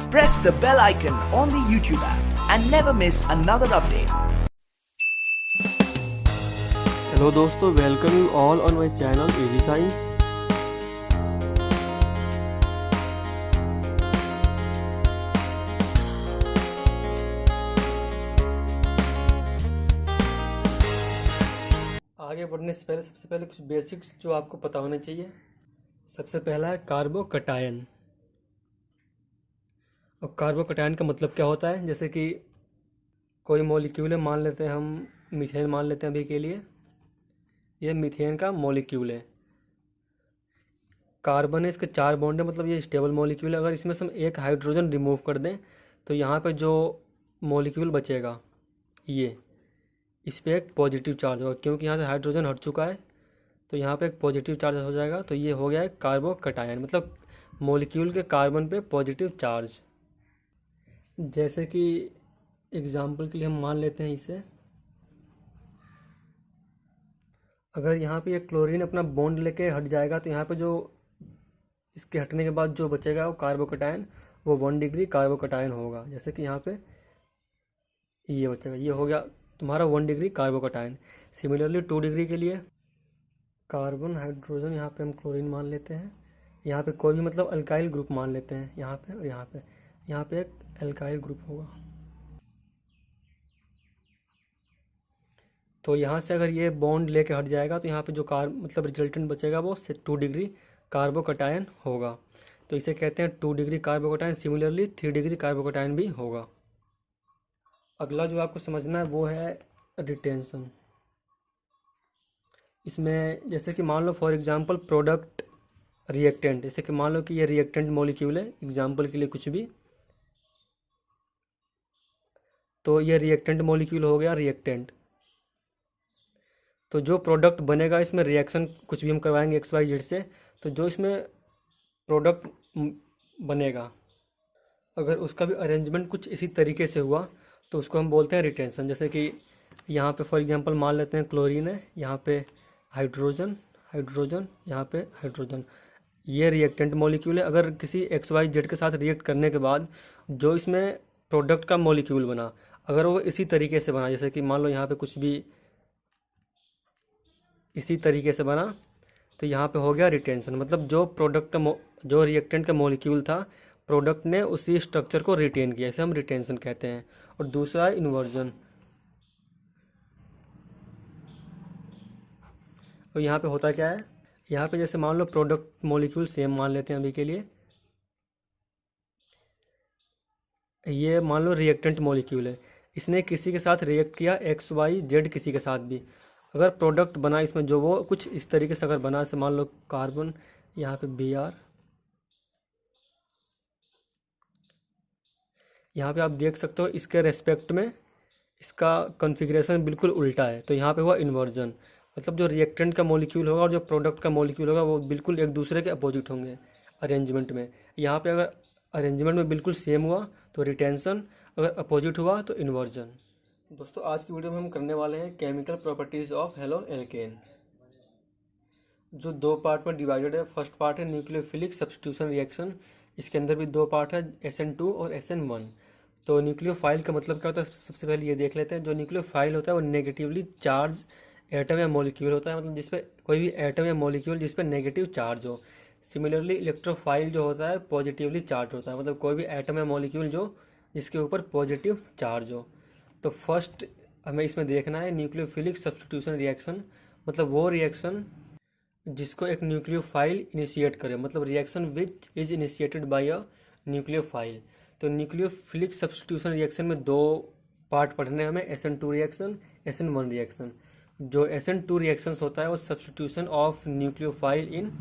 Press the bell icon on the YouTube app and never miss another update. Hello दोस्तों, welcome you all on my channel easy science. आगे बढ़ने से पहले सबसे पहले कुछ बेसिक्स जो आपको पता होने चाहिए। सबसे पहला है कार्बोकटायन। अब कार्बोकटायन का मतलब क्या होता है, जैसे कि कोई मॉलिक्यूल है, मान लेते हैं हम मीथेन मान लेते हैं अभी के लिए। ये मीथेन का मॉलिक्यूल है, कार्बन है, इसके 4 बॉन्ड है, मतलब ये स्टेबल मॉलिक्यूल है। अगर इसमें से हम एक हाइड्रोजन रिमूव कर दें तो यहाँ पे जो मॉलिक्यूल बचेगा ये, इस पर एक पॉजिटिव चार्ज होगा, क्योंकि यहाँ से हाइड्रोजन हट चुका है तो यहाँ पे एक पॉजिटिव चार्ज हो जाएगा। तो ये हो गया है कार्बोकटायन, मतलब मॉलिक्यूल के कार्बन पे पॉजिटिव चार्ज। जैसे कि एग्जाम्पल के लिए हम मान लेते हैं इसे, अगर यहाँ पे ये क्लोरीन अपना बॉन्ड लेके हट जाएगा तो यहाँ पे जो इसके हटने के बाद जो बचेगा वो कार्बोकटायन, वो 1 डिग्री कार्बोकटायन होगा। जैसे कि यहाँ पे ये बचेगा, ये हो गया तुम्हारा 1 डिग्री कार्बोकटायन। सिमिलरली 2 डिग्री के लिए कार्बन, हाइड्रोजन, यहाँ पे हम क्लोरीन मान लेते हैं, यहाँ पे कोई भी मतलब अल्काइल ग्रुप मान लेते हैं यहाँ पे, और यहाँ पे एक अल्काइल ग्रुप होगा। तो यहाँ से अगर ये बॉन्ड लेके हट जाएगा तो यहाँ पे जो मतलब रिजल्टेंट बचेगा वो 2 डिग्री कार्बोकटायन होगा। तो इसे कहते हैं 2 degree carbocation. Similarly 3 degree carbocation भी होगा। अगला जो आपको समझना है वो है रिटेंशन। इसमें जैसे कि मान लो फॉर एग्जांपल प्रोडक्ट रिएक्टेंट, जैसे कि मान लो कि ये रिएक्टेंट मॉलिक्यूल है, एग्जांपल के लिए कुछ भी, तो ये रिएक्टेंट मॉलिक्यूल हो गया रिएक्टेंट। तो जो प्रोडक्ट बनेगा इसमें रिएक्शन कुछ भी हम करवाएंगे एक्स वाई जेड से, तो जो इसमें प्रोडक्ट बनेगा अगर उसका भी अरेंजमेंट कुछ इसी तरीके से हुआ तो उसको हम बोलते हैं रिटेंशन। जैसे कि यहाँ पे फॉर एग्जांपल मान लेते हैं क्लोरीन है, यहाँ पे हाइड्रोजन, यहाँ पे हाइड्रोजन, ये रिएक्टेंट मॉलिक्यूल है। अगर किसी एक्स वाई जेड के साथ रिएक्ट करने के बाद जो इसमें प्रोडक्ट का मॉलिक्यूल बना, अगर वो इसी तरीके से बना, जैसे कि मान लो यहाँ पे कुछ भी इसी तरीके से बना, तो यहाँ पे हो गया रिटेंशन। मतलब जो जो रिएक्टेंट का मॉलिक्यूल था, प्रोडक्ट ने उसी स्ट्रक्चर को रिटेन किया, इसे हम रिटेंशन कहते हैं। और दूसरा है इन्वर्जन। और यहाँ पे होता क्या है, यहाँ पे जैसे मान लो प्रोडक्ट मॉलिक्यूल सेम मान लेते हैं अभी के लिए, ये मान लो रिएक्टेंट मॉलिक्यूल है, इसने किसी के साथ रिएक्ट किया, एक्स वाई जेड किसी के साथ भी, अगर प्रोडक्ट बना इसमें जो वो कुछ इस तरीके से अगर बना, से मान लो कार्बन, यहाँ पे Br, यहाँ पे आप देख सकते हो इसके रेस्पेक्ट में इसका कॉन्फ़िगरेशन बिल्कुल उल्टा है, तो यहाँ पे हुआ इन्वर्जन। मतलब जो रिएक्टेंट का मॉलिक्यूल होगा और जो प्रोडक्ट का मॉलिक्यूल होगा वो बिल्कुल एक दूसरे के अपोजिट होंगे अरेंजमेंट में। यहाँ पे अगर अरेंजमेंट में बिल्कुल सेम हुआ तो रिटेंशन, अगर अपोजिट हुआ तो इन्वर्जन। दोस्तों आज की वीडियो में हम करने वाले हैं chemical properties of halo alkane, जो 2 पार्ट में डिवाइडेड है। फर्स्ट पार्ट है न्यूक्लियोफिलिक सब्स्टिट्यूशन रिएक्शन, इसके अंदर भी 2 पार्ट है, SN2 और SN1। तो न्यूक्लियोफाइल का मतलब क्या होता है, सबसे पहले ये देख लेते हैं। जो न्यूक्लियोफाइल होता है वो नेगेटिवली चार्ज एटम या मॉलिक्यूल होता है, मतलब जिसपे कोई भी एटम या मॉलिक्यूल जिसपे नेगेटिव चार्ज हो। सिमिलरली इलेक्ट्रोफाइल जो होता है पॉजिटिवली चार्ज होता है, मतलब कोई भी एटम या मॉलिक्यूल जो जिसके ऊपर पॉजिटिव चार्ज हो। तो फर्स्ट हमें इसमें देखना है न्यूक्लियोफिलिक सब्स्टिट्यूशन रिएक्शन, मतलब वो रिएक्शन जिसको एक न्यूक्लियोफाइल इनिशिएट करे, मतलब reaction which is initiated by a nucleophile. तो न्यूक्लियोफिलिक सब्स्टिट्यूशन रिएक्शन में 2 पार्ट पढ़ने हमें, SN2 रिएक्शन, SN1 रिएक्शन। जो SN2 रिएक्शंस होता है वो substitution of nucleophile in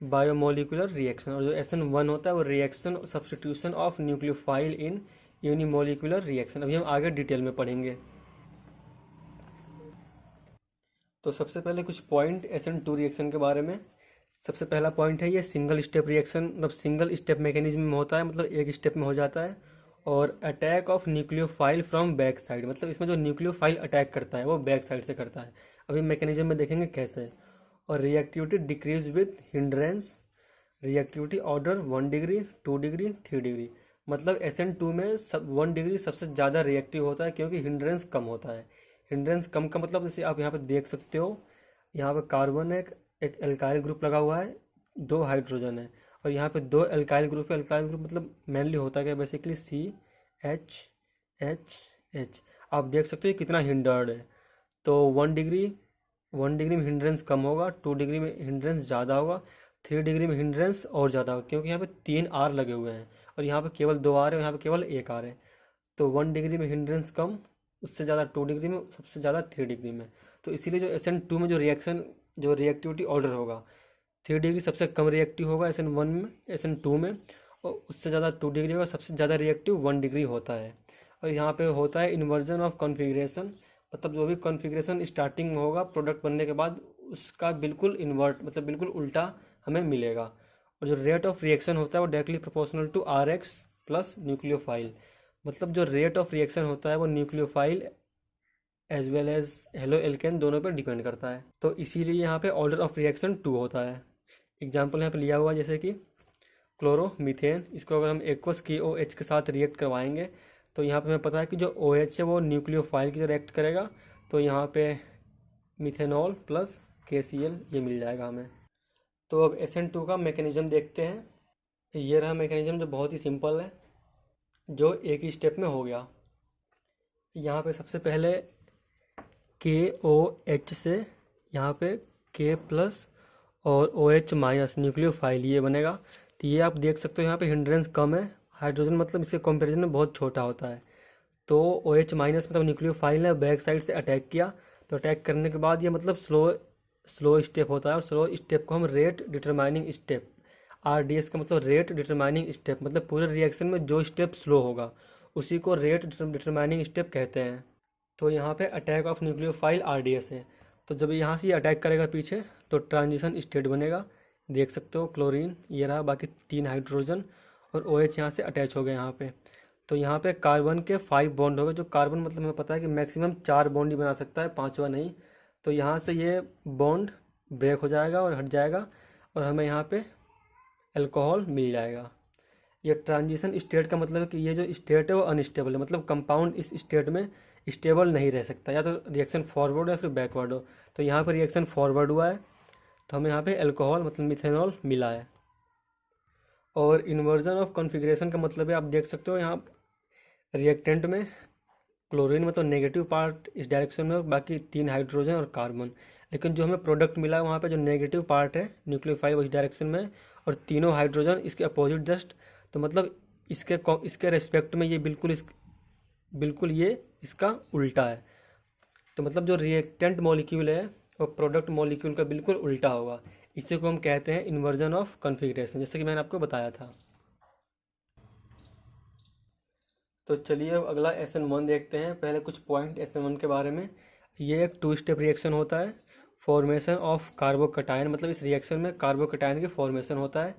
biomolecular reaction, और जो SN1 होता है वो reaction substitution of nucleophile in unimolecular reaction. अभी हम आगे डिटेल में पढ़ेंगे। तो सबसे पहले कुछ पॉइंट SN2 रिएक्शन के बारे में। सबसे पहला पॉइंट है ये सिंगल स्टेप रिएक्शन, मतलब सिंगल स्टेप मैकेनिज्म में होता है, मतलब एक स्टेप में हो जाता है। और attack of nucleophile from back side, मतलब इसमें जो न्यूक्लियोफाइल अटैक करता है वो बैक साइड से करता है। अभी मैकेनिज्म में देखेंगे कैसे। और reactivity decrease with hindrance, reactivity order 1 degree, 2 degree, 3 degree, मतलब SN2 में 1 डिग्री सबसे ज़्यादा रिएक्टिव होता है क्योंकि हिंड्रेंस कम होता है। हिंड्रेंस कम का मतलब जैसे आप यहाँ पे देख सकते हो, यहाँ पे कार्बन है, एक एल्काइल ग्रुप लगा हुआ है, 2 हाइड्रोजन है, और यहाँ पे 2 एल्काइल ग्रुप है। एल्काइल ग्रुप मतलब मेनली होता क्या है, बेसिकली CH आप देख सकते हो ये कितना हिंडर्ड है। तो 1 डिग्री में हिंड्रेंस कम होगा, 2 डिग्री में हिंड्रेंस ज़्यादा होगा, 3 डिग्री में हिंड्रेंस और ज़्यादा होगा क्योंकि यहाँ पे 3 R लगे हुए हैं और यहाँ पे केवल 2 R है और यहाँ पे केवल 1 R है। तो 1 डिग्री में हिंड्रेंस कम, उससे ज़्यादा 2 डिग्री में, सबसे ज़्यादा 3 डिग्री में। तो इसीलिए जो SN2 में जो रिएक्टिविटी ऑर्डर होगा, 3 डिग्री सबसे कम रिएक्टिव होगा SN1 में, SN2 में, और उससे ज़्यादा 2 डिग्री होगा, सबसे ज़्यादा रिएक्टिव 1 डिग्री होता है। और यहाँ पे होता है इन्वर्जन ऑफ कॉन्फ़िगरेशन, मतलब जो भी कॉन्फ़िगरेशन स्टार्टिंग में होगा प्रोडक्ट बनने के बाद उसका बिल्कुल इन्वर्ट, मतलब बिल्कुल उल्टा हमें मिलेगा। और जो रेट ऑफ रिएक्शन होता है वो directly proportional to RH plus nucleophile, मतलब जो रेट ऑफ रिएक्शन होता है वो nucleophile as well as haloalkane दोनों पर डिपेंड करता है। तो इसीलिए यहाँ पे ऑर्डर ऑफ रिएक्शन 2 होता है। एग्जाम्पल यहाँ पे लिया हुआ है जैसे कि क्लोरोमीथेन, इसको अगर हम एक्वस KOH के साथ रिएक्ट करवाएंगे तो यहाँ पे हमें पता है कि जो OH है वो न्यूक्लियोफाइल की तरह रिएक्ट करेगा, तो यहाँ पे मिथेनॉल प्लस KCl ये मिल जाएगा हमें। तो अब SN2 का मैकेनिज्म देखते हैं। ये रहा मैकेनिज्म जो बहुत ही सिंपल है, जो एक ही स्टेप में हो गया। यहाँ पे सबसे पहले KOH से यहाँ पे K प्लस और OH माइनस न्यूक्लियोफाइल ये बनेगा। तो ये आप देख सकते हो यहाँ पे हिंड्रेंस कम है, हाइड्रोजन मतलब इसके कंपैरिजन में बहुत छोटा होता है। तो OH माइनस मतलब न्यूक्लियोफाइल ने बैक साइड से अटैक किया, तो अटैक करने के बाद ये मतलब स्लो स्टेप होता है, और स्लो स्टेप को हम रेट डिटरमाइनिंग स्टेप, RDS का मतलब रेट डिटरमाइनिंग स्टेप, मतलब पूरे रिएक्शन में जो स्टेप स्लो होगा उसी को रेट डिटरमाइनिंग स्टेप कहते हैं। तो यहाँ पे अटैक ऑफ न्यूक्लियोफाइल RDS है। तो जब यहाँ से ये अटैक करेगा पीछे तो ट्रांजिशन स्टेट बनेगा, देख सकते हो क्लोरीन ये रहा, बाकी 3 हाइड्रोजन और OH यहाँ से अटैच हो गए यहाँ पे। तो यहाँ पे कार्बन के 5 बॉन्ड हो गए, जो कार्बन मतलब हमें पता है कि मैक्सिमम 4 बॉन्ड ही बना सकता है, 5वां नहीं। तो यहाँ से ये बॉन्ड ब्रेक हो जाएगा और हट जाएगा और हमें यहाँ पे अल्कोहल मिल जाएगा। ये ट्रांजिशन स्टेट का मतलब है कि ये जो स्टेट है वो अनस्टेबल है, मतलब कंपाउंड इस स्टेट में स्टेबल नहीं रह सकता, या तो रिएक्शन फॉरवर्ड या फिर बैकवर्ड हो। तो यहाँ पर रिएक्शन फॉरवर्ड हुआ है तो हमें यहाँ पे अल्कोहल मतलब मिथेनॉल मिला है। और इन्वर्जन ऑफ कॉन्फ़िगरेशन का मतलब है, आप देख सकते हो यहाँ रिएक्टेंट में क्लोरीन मतलब नेगेटिव पार्ट इस डायरेक्शन में, बाकी 3 हाइड्रोजन और कार्बन। लेकिन जो हमें प्रोडक्ट मिला है वहाँ पे जो नेगेटिव पार्ट है न्यूक्लियोफाइल वो इस डायरेक्शन में, और तीनों हाइड्रोजन इसके अपोजिट जस्ट। तो मतलब इसके रेस्पेक्ट में ये बिल्कुल ये इसका उल्टा है। तो मतलब जो रिएक्टेंट मॉलिक्यूल है वो प्रोडक्ट मॉलिक्यूल का बिल्कुल उल्टा होगा। इसी को हम कहते हैं इन्वर्जन ऑफ कॉन्फ़िगरेशन, जैसे कि मैंने आपको बताया था। तो चलिए अब अगला SN1 देखते हैं। पहले कुछ पॉइंट SN1 के बारे में। ये एक 2 स्टेप रिएक्शन होता है, फॉर्मेशन ऑफ कार्बोकटायन, मतलब इस रिएक्शन में कार्बोकटायन की फॉर्मेशन होता है।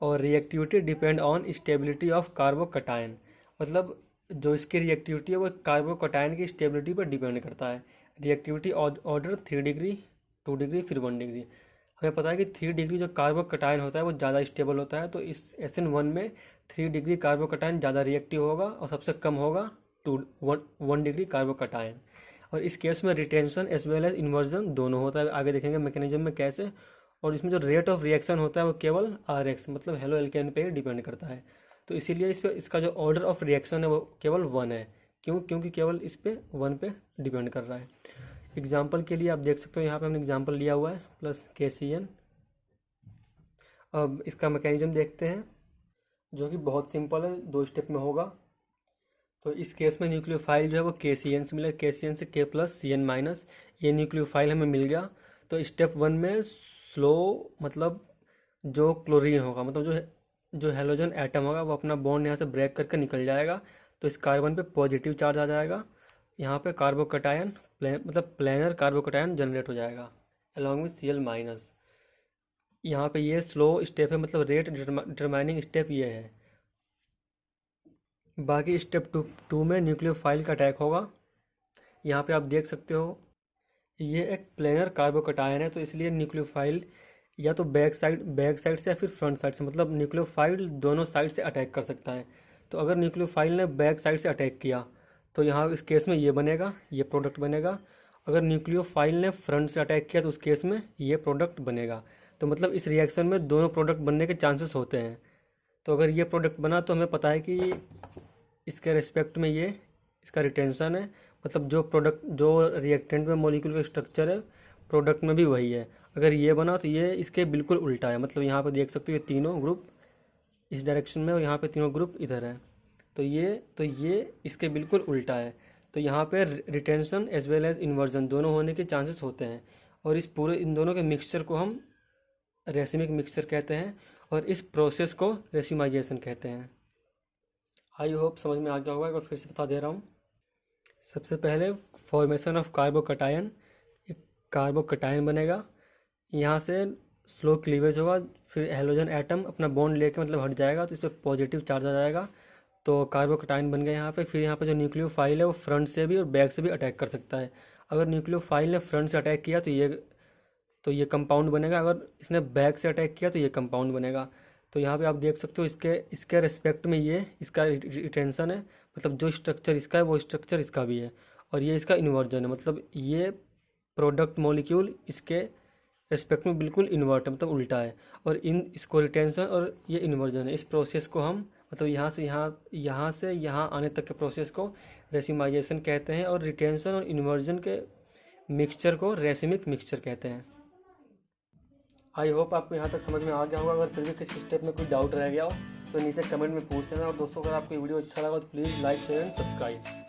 और reactivity depend on stability of carbocation, मतलब जो इसकी रिएक्टिविटी है वो कार्बोकटायन की स्टेबिलिटी पर डिपेंड करता है। रिएक्टिविटी ऑर्डर 3 डिग्री, 2 डिग्री, फिर 1 डिग्री। हमें पता है कि 3 डिग्री जो कार्बोकटायन होता है वो ज़्यादा स्टेबल होता है, तो इस SN1 में 3 डिग्री कार्बोकटायन ज़्यादा रिएक्टिव होगा और सबसे कम होगा 1 डिग्री कार्बोकटायन। और इस केस में retention as well as inversion दोनों होता है, आगे देखेंगे मैकेनिज्म में कैसे। और इसमें जो रेट ऑफ रिएक्शन होता है वो केवल RH मतलब हेलो एल्केन पे डिपेंड करता है। तो इसीलिए इस पर इसका जो ऑर्डर ऑफ रिएक्शन है वो केवल 1 है। क्योंकि केवल इस पे 1 पे डिपेंड कर रहा है। एग्जाम्पल के लिए आप देख सकते हो यहाँ पे हमने एग्जाम्पल लिया हुआ है प्लस KCN। अब इसका मैकेनिज्म देखते हैं जो कि बहुत सिंपल है, 2 स्टेप में होगा। तो इस केस में न्यूक्लियोफाइल जो है वो KCN से मिला, KCN से K प्लस CN माइनस, ये न्यूक्लियोफाइल हमें मिल गया। तो स्टेप 1 में स्लो मतलब जो क्लोरीन होगा, मतलब जो हेलोजन एटम होगा वो अपना बॉन्ड यहाँ से ब्रेक करके निकल जाएगा, तो इस कार्बन पे पॉजिटिव चार्ज आ जाएगा। यहाँ पे कार्बोकटायन मतलब प्लेनर कार्बोकटायन जनरेट हो जाएगा अलॉन्ग विथ Cl माइनस। यहाँ पे ये स्लो स्टेप है, मतलब रेट डिटरमाइनिंग स्टेप ये है। बाकी स्टेप 2 में न्यूक्लियोफाइल का अटैक होगा। यहाँ पे आप देख सकते हो ये एक प्लेनर कार्बोकटायन है, तो इसलिए न्यूक्लियोफाइल या तो बैक साइड से या फिर फ्रंट साइड से, मतलब न्यूक्लियोफाइल दोनों साइड से अटैक कर सकता है। तो अगर न्यूक्लियोफाइल ने बैक साइड से अटैक किया तो यहाँ इस केस में ये बनेगा, ये प्रोडक्ट बनेगा। अगर न्यूक्लियोफाइल ने फ्रंट से अटैक किया तो उस केस में ये प्रोडक्ट बनेगा। तो मतलब इस रिएक्शन में दोनों प्रोडक्ट बनने के चांसेस होते हैं। तो अगर ये प्रोडक्ट बना तो हमें पता है कि इसके रिस्पेक्ट में ये इसका रिटेंशन है, मतलब जो रिएक्टेंट में मॉलिक्यूल का स्ट्रक्चर है प्रोडक्ट में भी वही है। अगर ये बना तो ये इसके बिल्कुल उल्टा है, मतलब यहाँ पे देख सकते हो ये तीनों ग्रुप इस डायरेक्शन में और यहाँ पे तीनों ग्रुप इधर है। तो ये इसके बिल्कुल उल्टा है। तो यहाँ पे retention as well as inversion दोनों होने के चांसेस होते हैं, और इन दोनों के मिक्सचर को हम रेसिमिक मिक्सचर कहते हैं, और इस प्रोसेस को रेसिमाइजेशन कहते हैं। आई होप समझ में आ गया होगा, एक बार फिर से बता दे रहा हूँ। सबसे पहले फॉर्मेशन ऑफ कार्बोकटायन, एक कार्बोकटायन बनेगा, यहाँ से स्लो क्लीवेज होगा, फिर हेलोजन एटम अपना बॉन्ड लेके मतलब हट जाएगा तो इस पर पॉजिटिव चार्ज आ जाएगा, तो कार्बोकटायन बन गया यहाँ पे। फिर यहाँ पे जो न्यूक्लियोफाइल है वो फ्रंट से भी और बैक से भी अटैक कर सकता है। अगर न्यूक्लियोफाइल ने फ्रंट से अटैक किया तो ये कंपाउंड बनेगा, अगर इसने बैक से अटैक किया तो ये कंपाउंड बनेगा। तो यहाँ पे आप देख सकते हो इसके रिस्पेक्ट में ये इसका रिटेंशन है, मतलब जो स्ट्रक्चर इसका है वो स्ट्रक्चर इसका भी है, और ये इसका इन्वर्जन है, मतलब ये प्रोडक्ट मॉलिक्यूल इसके रिस्पेक्ट में बिल्कुल इन्वर्ट है, मतलब उल्टा है। और इसको रिटेंशन और ये इन्वर्जन है। इस प्रोसेस को हम मतलब यहाँ से यहाँ आने तक के प्रोसेस को रेसिमाइजेशन कहते हैं, और रिटेंशन और इन्वर्जन के मिक्सचर को रेसिमिक मिक्सचर कहते हैं। आई होप आपको यहाँ तक समझ में आ गया होगा। अगर फिर भी किसी स्टेप में कोई डाउट रह गया हो तो नीचे कमेंट में पूछ लेना, और दोस्तों अगर आपको वीडियो अच्छा लगा तो please like share and subscribe.